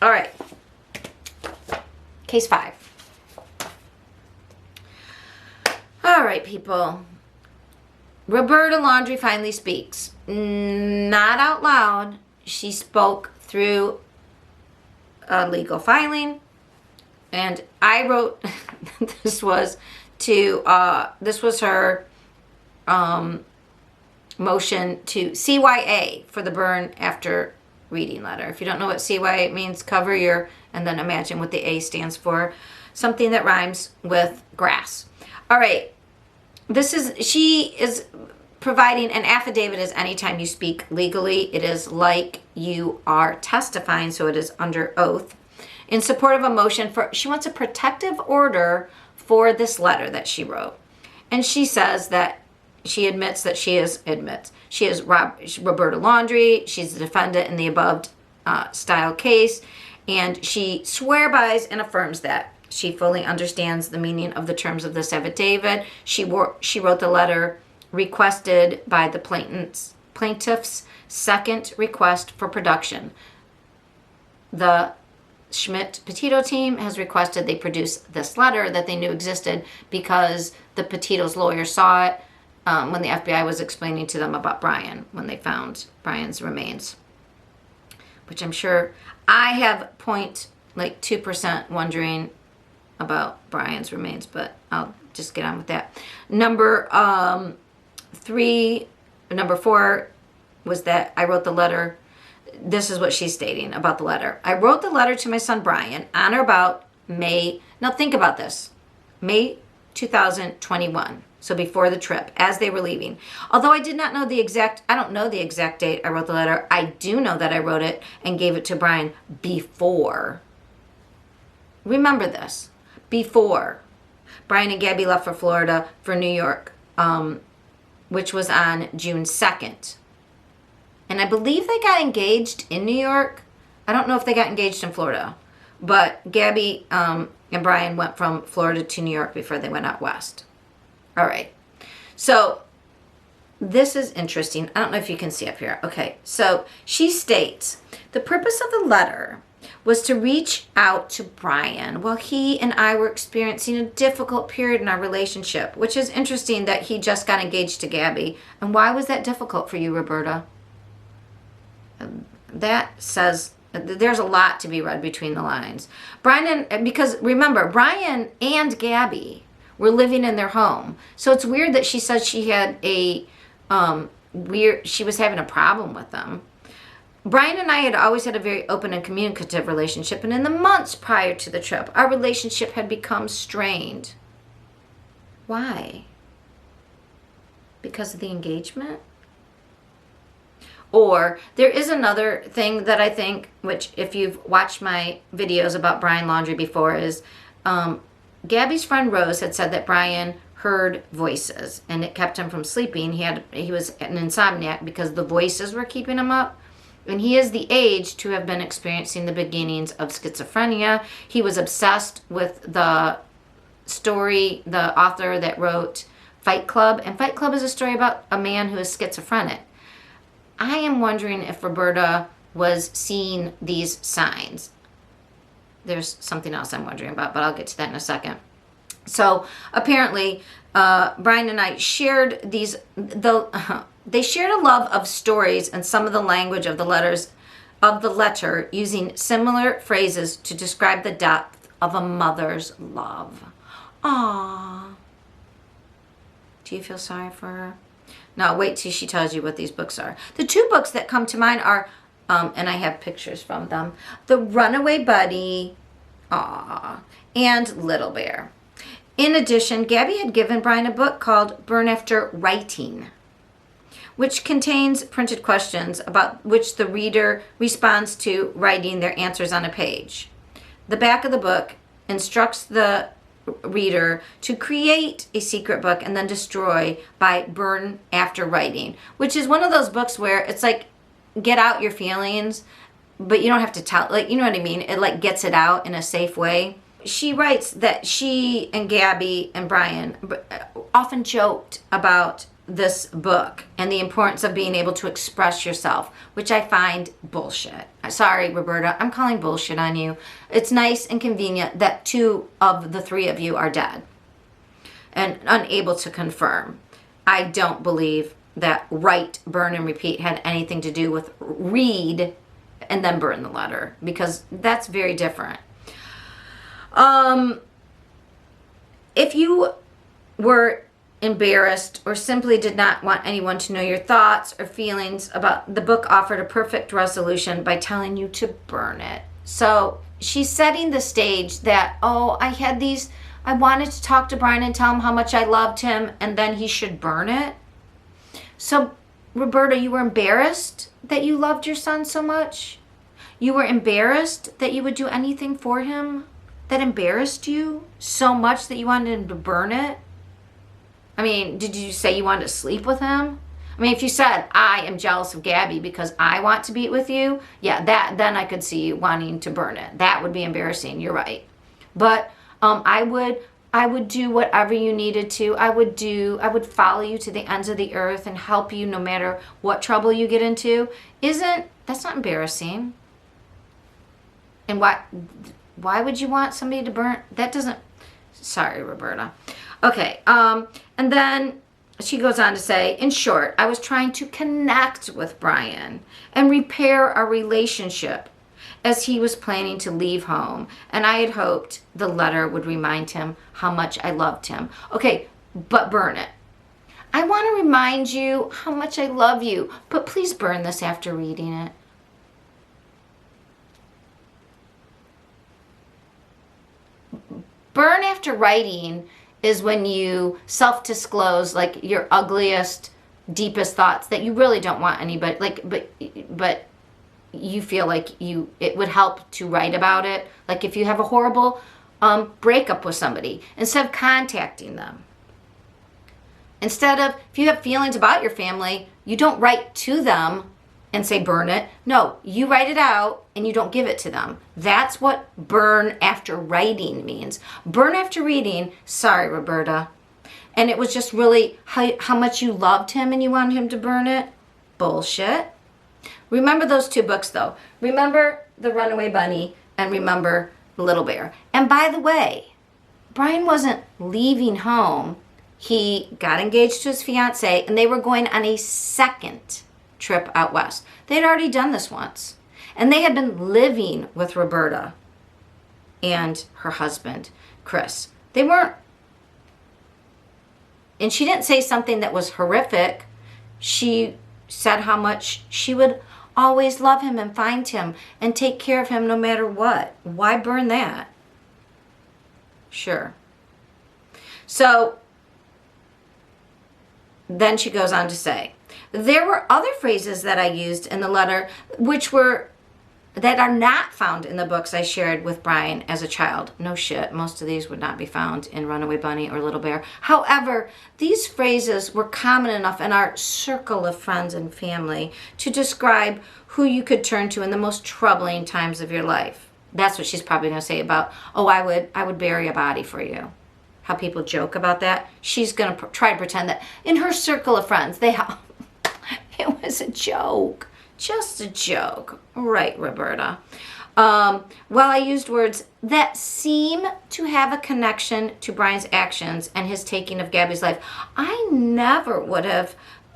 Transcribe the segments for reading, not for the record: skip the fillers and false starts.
All right. Case 5. All right, people. Roberta Laundrie finally speaks. Not out loud. She spoke through a legal filing. And I wrote, this was her motion to CYA for the burn after reading letter. If you don't know what CYA means, cover your, and then imagine what the A stands for. Something that rhymes with grass. All right. She is providing an affidavit as anytime you speak legally. It is like you are testifying, so it is under oath. In support of a motion she wants a protective order for this letter that she wrote. And she says that she admits that she is Roberta Laundrie. She's the defendant in the above style case. And she swears and affirms that she fully understands the meaning of the terms of this affidavit. She wrote the letter requested by the plaintiff's second request for production. The Schmidt Petito team has requested they produce this letter that they knew existed because the Petito's lawyer saw it when the FBI was explaining to them about Brian when they found Brian's remains. Which I'm sure I have 2% wondering about Brian's remains, but I'll just get on with that. Number 4 was that I wrote the letter. This is what she's stating about the letter. I wrote the letter to my son Brian on or about May. Now think about this. May 2021. So before the trip, as they were leaving. Although I don't know the exact date I wrote the letter. I do know that I wrote it and gave it to Brian before. Remember this. Before Brian and Gabby left for Florida for New York, which was on June 2nd. And I believe they got engaged in New York. I don't know if they got engaged in Florida. But Gabby and Brian went from Florida to New York before they went out west. All right. So this is interesting. I don't know if you can see up here. Okay. So she states, the purpose of the letter was to reach out to Brian while he and I were experiencing a difficult period in our relationship, which is interesting that he just got engaged to Gabby. And why was that difficult for you, Roberta? That says there's a lot to be read between the lines. Because remember, Brian and Gabby were living in their home. So it's weird that she said she had she was having a problem with them. Brian and I had always had a very open and communicative relationship, and in the months prior to the trip, our relationship had become strained. Why? Because of the engagement? Or there is another thing that I think, which if you've watched my videos about Brian Laundrie before, is Gabby's friend Rose had said that Brian heard voices and it kept him from sleeping. He was an insomniac because the voices were keeping him up. And he is the age to have been experiencing the beginnings of schizophrenia. He was obsessed with the author that wrote Fight Club. And Fight Club is a story about a man who is schizophrenic. I am wondering if Roberta was seeing these signs. There's something else I'm wondering about, but I'll get to that in a second. So apparently, Brian and I shared they shared a love of stories and some of the language of the letter using similar phrases to describe the depth of a mother's love. Aww. Do you feel sorry for her? No, wait till she tells you what these books are. The 2 books that come to mind are, and I have pictures from them, The Runaway Buddy, and Little Bear. In addition, Gabby had given Brian a book called Burn After Writing, which contains printed questions about which the reader responds to writing their answers on a page. The back of the book instructs the reader to create a secret book and then destroy by burn after writing, which is one of those books where it's like, get out your feelings, but you don't have to tell, you know what I mean? It gets it out in a safe way. She writes that she and Gabby and Brian often joked about this book and the importance of being able to express yourself, which I find bullshit. Sorry, Roberta, I'm calling bullshit on you. It's nice and convenient that 2 of the 3 of you are dead and unable to confirm. I don't believe that write, burn, and repeat had anything to do with read and then burn the letter, because that's very different. If you were embarrassed or simply did not want anyone to know your thoughts or feelings about the book, offered a perfect resolution by telling you to burn it. So she's setting the stage that, I wanted to talk to Brian and tell him how much I loved him, and then he should burn it. So, Roberta, you were embarrassed that you loved your son so much? You were embarrassed that you would do anything for him that embarrassed you so much that you wanted him to burn it? I mean, did you say you wanted to sleep with him? I mean, if you said, I am jealous of Gabby because I want to be with you, yeah, then I could see you wanting to burn it. That would be embarrassing. You're right. But I would do whatever you needed to. I would follow you to the ends of the earth and help you no matter what trouble you get into. That's not embarrassing? And why would you want somebody to burn? That doesn't, sorry, Roberta. Okay, and then she goes on to say, in short, I was trying to connect with Brian and repair our relationship as he was planning to leave home, and I had hoped the letter would remind him how much I loved him. Okay, but burn it. I want to remind you how much I love you, but please burn this after reading it. Burn after writing is when you self-disclose like your ugliest, deepest thoughts that you really don't want anybody, but you feel like it would help to write about it. Like if you have a horrible breakup with somebody, instead of contacting them. If you have feelings about your family, you don't write to them and say burn it. No, you write it out and you don't give it to them. That's what burn after writing means. Burn after reading, sorry, Roberta. And it was just really how much you loved him and you wanted him to burn it? Bullshit. Remember those 2 books, though. Remember The Runaway Bunny and remember Little Bear. And by the way, Brian wasn't leaving home. He got engaged to his fiancée and they were going on a second trip out west. They'd already done this once. And they had been living with Roberta and her husband, Chris. They weren't, and she didn't say something that was horrific. She said how much she would always love him and find him and take care of him no matter what. Why burn that? Sure. So then she goes on to say, there were other phrases that I used in the letter that are not found in the books I shared with Brian as a child. No shit, most of these would not be found in Runaway Bunny or Little Bear. However, these phrases were common enough in our circle of friends and family to describe who you could turn to in the most troubling times of your life. That's what she's probably going to say about, I would bury a body for you. How people joke about that. She's going to try to pretend that in her circle of friends, it was a joke. Just a joke. Right, Roberta. While I used words that seem to have a connection to Brian's actions and his taking of Gabby's life, I never would have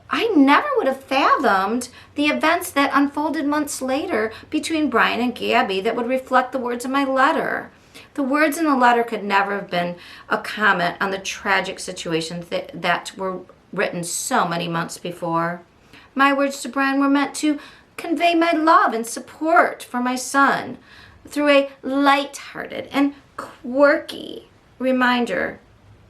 fathomed the events that unfolded months later between Brian and Gabby that would reflect the words of my letter. The words in the letter could never have been a comment on the tragic situations that were written so many months before. My words to Brian were meant to convey my love and support for my son through a light-hearted and quirky reminder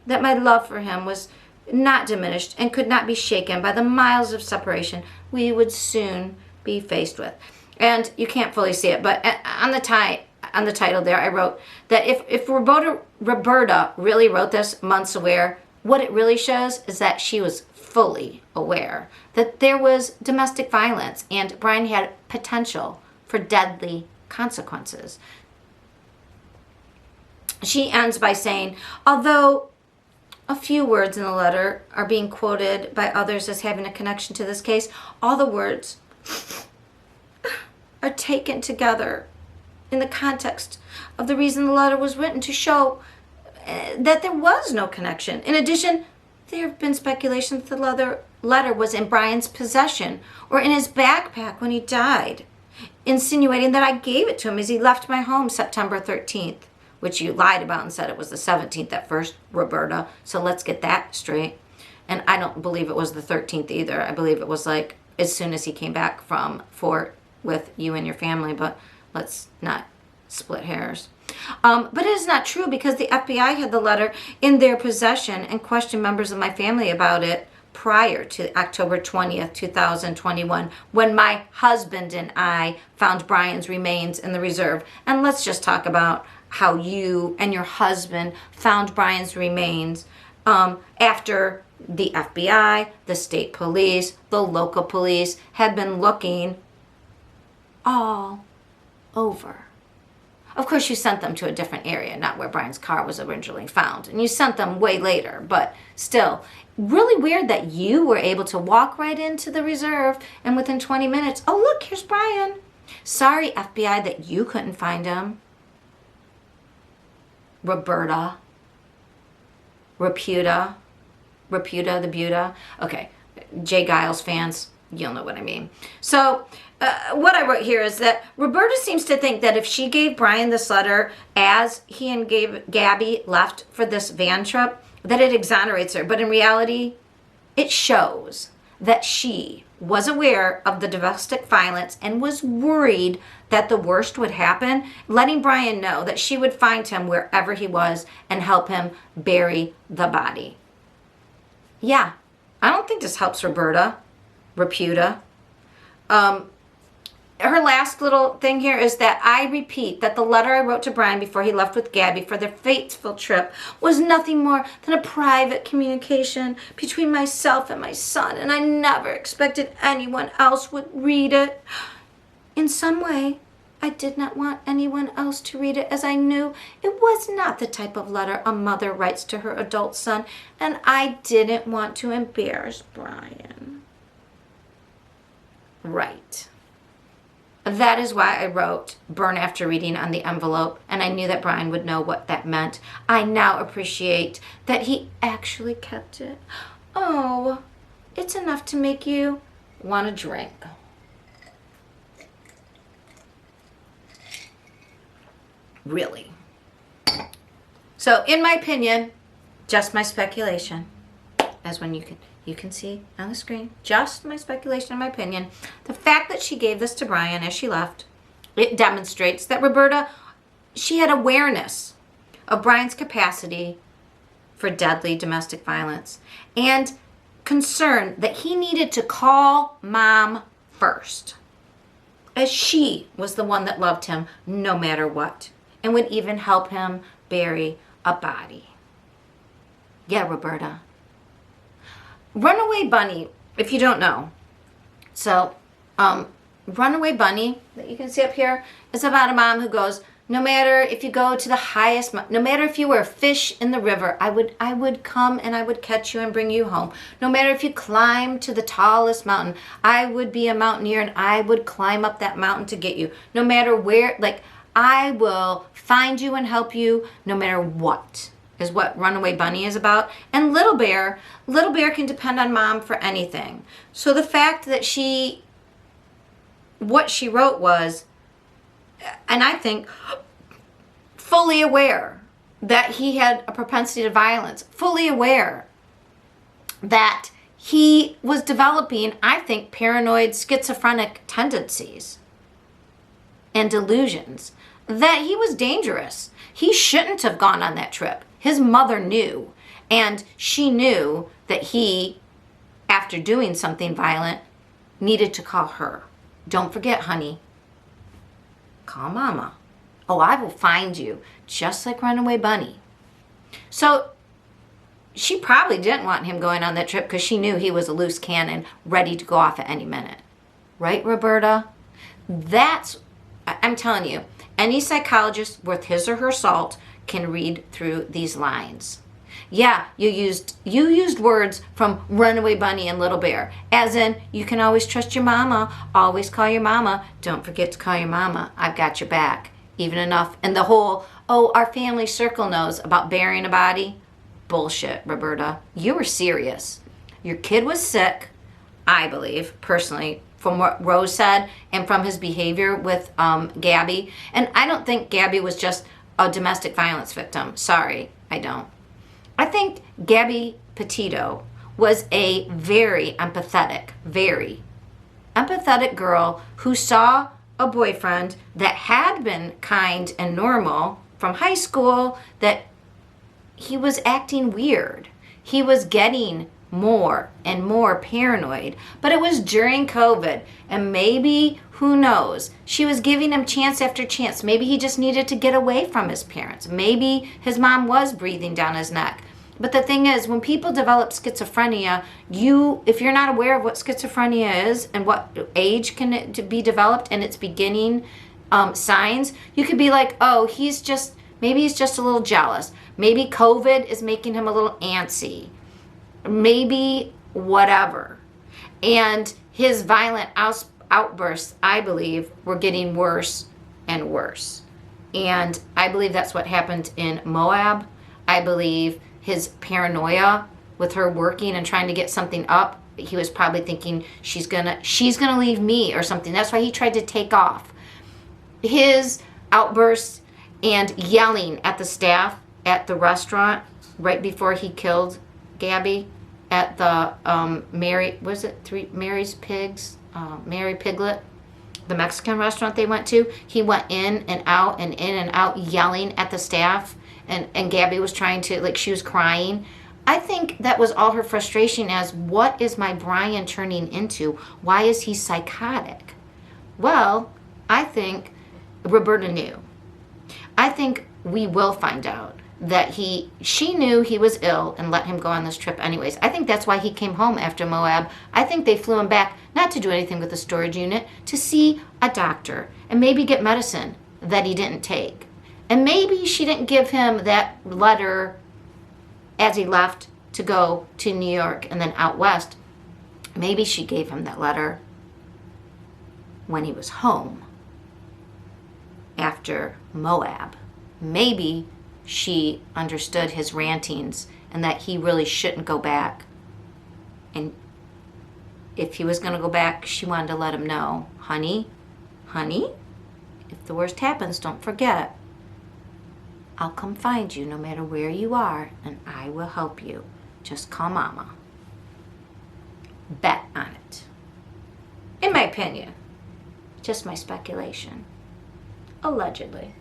that my love for him was not diminished and could not be shaken by the miles of separation we would soon be faced with. And you can't fully see it, but on the title there, I wrote that if Roberta really wrote this months aware, what it really shows is that she was fully aware that there was domestic violence and Brian had potential for deadly consequences. She ends by saying, although a few words in the letter are being quoted by others as having a connection to this case. All the words are taken together in the context of the reason the letter was written to show that there was no connection. In addition, there have been speculations that the letter was in Brian's possession or in his backpack when he died, insinuating that I gave it to him as he left my home September 13th, which you lied about and said it was the 17th at first, Roberta. So let's get that straight. And I don't believe it was the 13th either. I believe it was like as soon as he came back from Fort with you and your family, but let's not split hairs. But it is not true because the FBI had the letter in their possession and questioned members of my family about it prior to October 20th, 2021, when my husband and I found Brian's remains in the reserve. And let's just talk about how you and your husband found Brian's remains after the FBI, the state police, the local police had been looking all over. Of course, you sent them to a different area, not where Brian's car was originally found. And you sent them way later, but still, really weird that you were able to walk right into the reserve and within 20 minutes, oh, look, here's Brian. Sorry, FBI, that you couldn't find him. Roberta. Reputa, the Buta. Okay, Jay Giles fans, you'll know what I mean. So, what I wrote here is that Roberta seems to think that if she gave Brian this letter as he and Gabby left for this van trip, that it exonerates her. But in reality, it shows that she was aware of the domestic violence and was worried that the worst would happen, letting Brian know that she would find him wherever he was and help him bury the body. Yeah, I don't think this helps Roberta. Reputa. Her last little thing here is that I repeat that the letter I wrote to Brian before he left with Gabby for their fateful trip was nothing more than a private communication between myself and my son, and I never expected anyone else would read it. In some way, I did not want anyone else to read it, as I knew it was not the type of letter a mother writes to her adult son, and I didn't want to embarrass Brian. Right. That is why I wrote burn after reading on the envelope, and I knew that Brian would know what that meant. I now appreciate that he actually kept it. Oh, it's enough to make you want a drink. Really. So, in my opinion, just my speculation, as when you can see on the screen, just my speculation, in my opinion, the fact that she gave this to Brian as she left, it demonstrates that Roberta, she had awareness of Brian's capacity for deadly domestic violence and concern that he needed to call mom first, as she was the one that loved him no matter what and would even help him bury a body. Yeah, Roberta. Runaway Bunny, if you don't know. So, Runaway Bunny, that you can see up here, is about a mom who goes, no matter if you go to the highest, no matter if you were a fish in the river, I would come and I would catch you and bring you home. No matter if you climb to the tallest mountain, I would be a mountaineer and I would climb up that mountain to get you. No matter where, like, I will find you and help you no matter what, is what Runaway Bunny is about. And Little Bear can depend on mom for anything. So the fact that what she wrote was, and I think fully aware that he had a propensity to violence, fully aware that he was developing, I think, paranoid schizophrenic tendencies and delusions, that he was dangerous. He shouldn't have gone on that trip. His mother knew, and she knew that he, after doing something violent, needed to call her. Don't forget, honey, call mama. Oh, I will find you, just like Runaway Bunny. So she probably didn't want him going on that trip because she knew he was a loose cannon ready to go off at any minute. Right, Roberta? I'm telling you, any psychologist worth his or her salt can read through these lines. Yeah, you used words from Runaway Bunny and Little Bear, as in, you can always trust your mama, always call your mama, don't forget to call your mama, I've got your back. Even enough. And the whole, oh, our family circle knows about burying a body. Bullshit, Roberta. You were serious. Your kid was sick, I believe, personally, from what Rose said and from his behavior with Gabby. And I don't think Gabby was just a domestic violence victim. Sorry, I don't. I think Gabby Petito was a very empathetic girl who saw a boyfriend that had been kind and normal from high school, that he was acting weird. He was getting more and more paranoid. But it was during COVID, and maybe, who knows, she was giving him chance after chance. Maybe he just needed to get away from his parents. Maybe his mom was breathing down his neck. But the thing is, when people develop schizophrenia, if you're not aware of what schizophrenia is and what age can it be developed and its beginning signs, you could be like, oh, maybe he's just a little jealous. Maybe COVID is making him a little antsy. Maybe whatever. And his violent outbursts, I believe, were getting worse and worse. And I believe that's what happened in Moab. I believe his paranoia with her working and trying to get something up, he was probably thinking she's gonna leave me or something. That's why he tried to take off. His outbursts and yelling at the staff at the restaurant right before he killed Gabby at the Mary Pigs, Mary Piglet, the Mexican restaurant they went to. He went in and out yelling at the staff, and Gabby was trying to, like, she was crying. I think that was all her frustration as, what is my Brian turning into? Why is he psychotic? Well, I think Roberta knew. I think we will find out that she knew he was ill and let him go on this trip anyways. I think that's why he came home after Moab. I think they flew him back, not to do anything with the storage unit, to see a doctor and maybe get medicine that he didn't take. And maybe she didn't give him that letter as he left to go to New York and then out west. Maybe she gave him that letter when he was home after Moab. Maybe she understood his rantings and that he really shouldn't go back. And if he was going to go back, she wanted to let him know, honey, if the worst happens, don't forget, I'll come find you no matter where you are, and I will help you. Just call mama. Bet on it. In my opinion. Just my speculation. Allegedly.